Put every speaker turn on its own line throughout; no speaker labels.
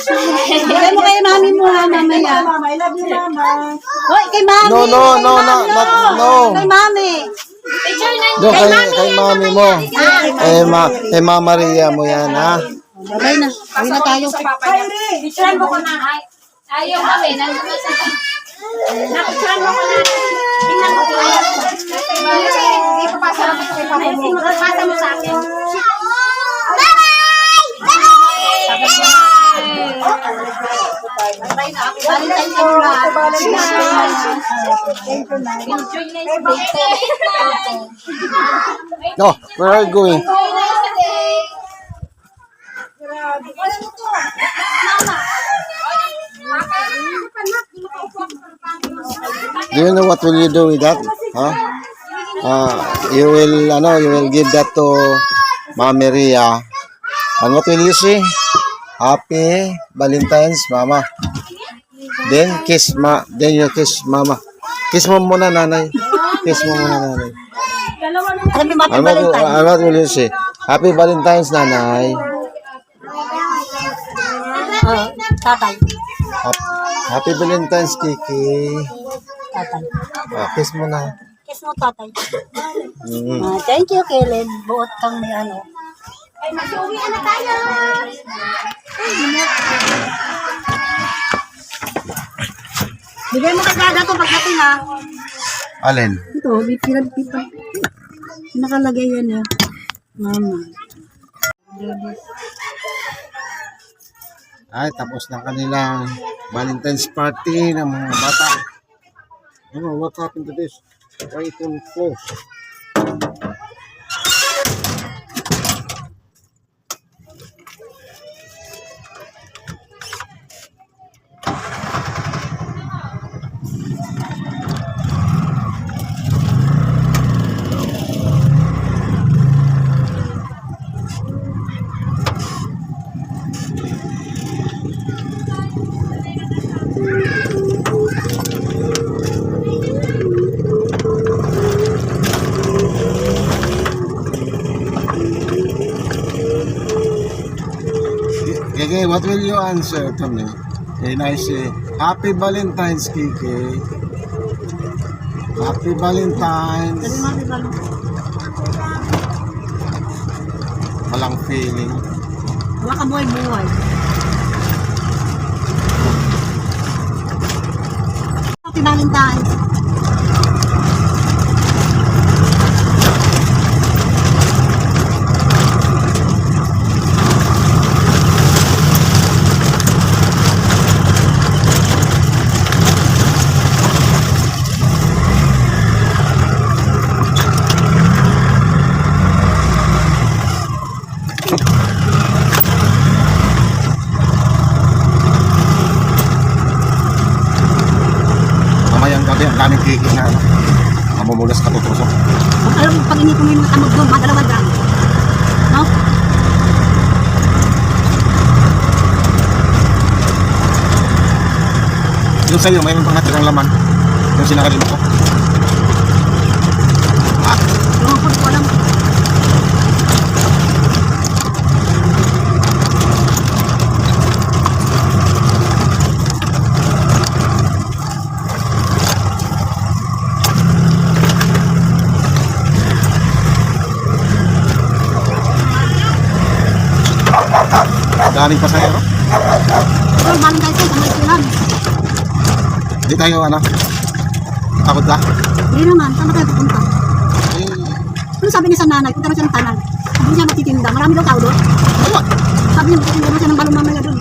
Bigay mo kay mami mo ha, mamaya.
Mama, I love you, Mama.
Hoy, kay mami.
No.
Kay mami.
No, kay mami mo. Kay Mama Maria mo yan, ha?
Babay na. Uwi na tayo.
Picturean mo ko na. Ayaw kami. Nandun sa... Napicturean mo ko na. Tingnan mo ko. Hindi ko pasa mo sa papa mo. Pasa mo sa akin.
Bye na. Valentine's Day na.
No, where are you going? Do you know what will you do with that? Huh? You will give that to Mama Maria. And what will you say? Happy Valentine's, Mama. Then you kiss Mama. Kiss mo muna, nanay. Kiss mo muna, nanay. And what will you say? Happy Valentine's, nanay.
Tatay.
Happy Valentine's, Kiki.
Tatay.
Kiss mo na.
Kiss mo, tatay. Thank you, Kellen. Buot kang may ano.
Ay, mag-uwian na tayo.
Bigay mo kay Dada to pagdating ha.
Alin?
Ito, pinagpipa. Nakalagay yan eh. Mama.
Ay, tapos na kanilang Valentine's party ng mga bata. Ano, what happened to this? Why it will close? Okay, what will you answer to me? And I say, Happy Valentine's, Kiki. Happy Valentine's. Walang feeling.
Wala ka buhay-buhay. Happy Valentine's.
Mamayang gabi, ang daming kiki na ano. Mamumulas ka tutusok.
Alam mo, pag inipon mo yung kamag doon, madalawa dyan. No?
Yung sa'yo, mayroon pang natirang laman. Yung sinakalino ko.
Yung ako, alam mo.
Daming pasahero.
Pero Valentine's Day, kamay ko lang.
Hindi tayo ano. Takot ka?
Hindi naman, saan na tayo pupunta?
Eh,
Ano sabi niya sa nanay, punta na siya ng tanan. Sabi niya magtitinda, marami daw tao doon.
ayun.
Sabi niya magtitinda na siya ng balong mamaya doon.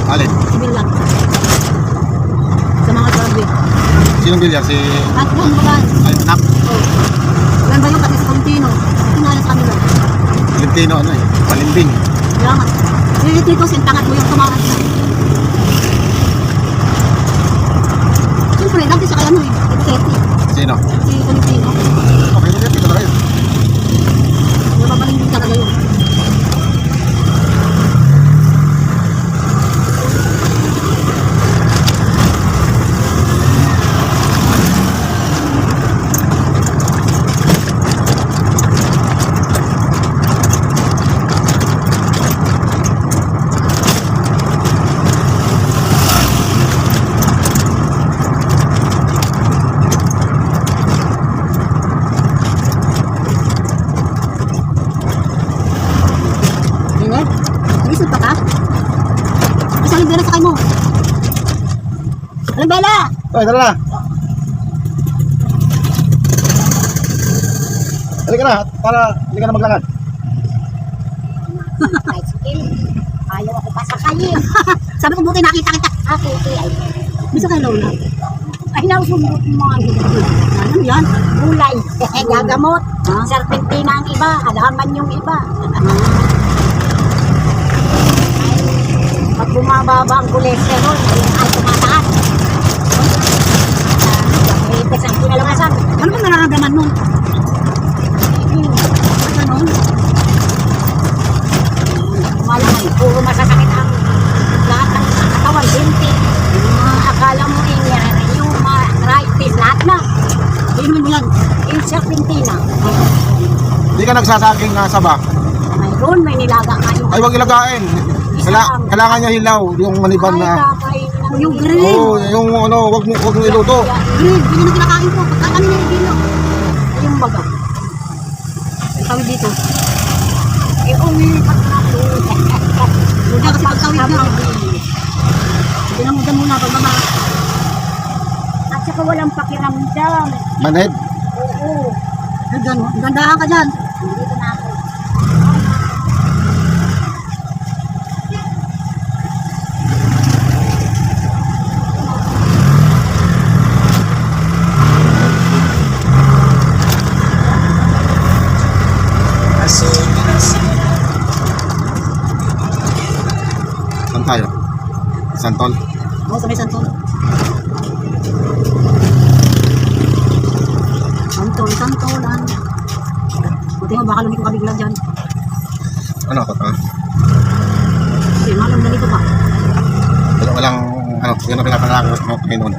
Alin?
Sibil lang. Sa mga grabe.
Sinong bilyar? Si...
At doon ba?
Ay, anak.
Oh. Maganda yung pati sa Valentino. Pinala sa kanila.
Valentino, ano eh. Palimbing.
Kaya nga. Yung tito, sintangat mo yung tumakas na. Siyempre, dati siya kaya ano eh. Eti.
Sino?
Si Valentino.
Okay, dito talaga yun.
Nababaling din talaga yun. Ingat. Isip pa ka? Isang libera sa kayo mo. Alam bala!
Ay, tara na. Halika na, para hindi ka na maglakad.
Bicycle. Ayaw ako pasakayin.
Sabi ko buti nakita kita.
Okay. Ay,
Bisa kay Lola.
ay nausundot mo mga ginagawa.
Ano yan?
Gulay. Gagamot.
Ha?
Serpentina ang iba. Halaman yung iba. Pag bumababa ang cholesterol, ay tumataas. Diabetes ang kinalabasan.
Ano bang nararamdaman nun? Ano nun?
Malaman, puro masasakit ang lahat ng katawan, binti. Akala mo yung arthritis, lahat na.
Inumin mo yan.
Yung serpentina.
Hindi ka nagsasaging saba.
Mayroon, may nilaga ka yung...
Ay, wag ilagain. Kailangan niya hilaw, yung maniban na.
Yung green.
Oo, yung ano, wag mo iluto.
Green. Yun yung kinakain ko. Pagkakanin niya yung dino.
Yung baga.
Tawid dito.
Umipat na ito.
Huwag kasi pagtawid niya. Pinamudan muna pagbaba.
At saka walang pakiramdam.
Manhead.
Oo.
Gandaan ka dyan.
Dito na ako.
Saan tayo? Santol.
Oo, sa may santol. Santolan. Buti mo, baka lumiko ka bigla dyan.
Ano ako ta?
Kasi malam na dito pa.
Walang, ano, yun ang pinapalakot mo kayo noon.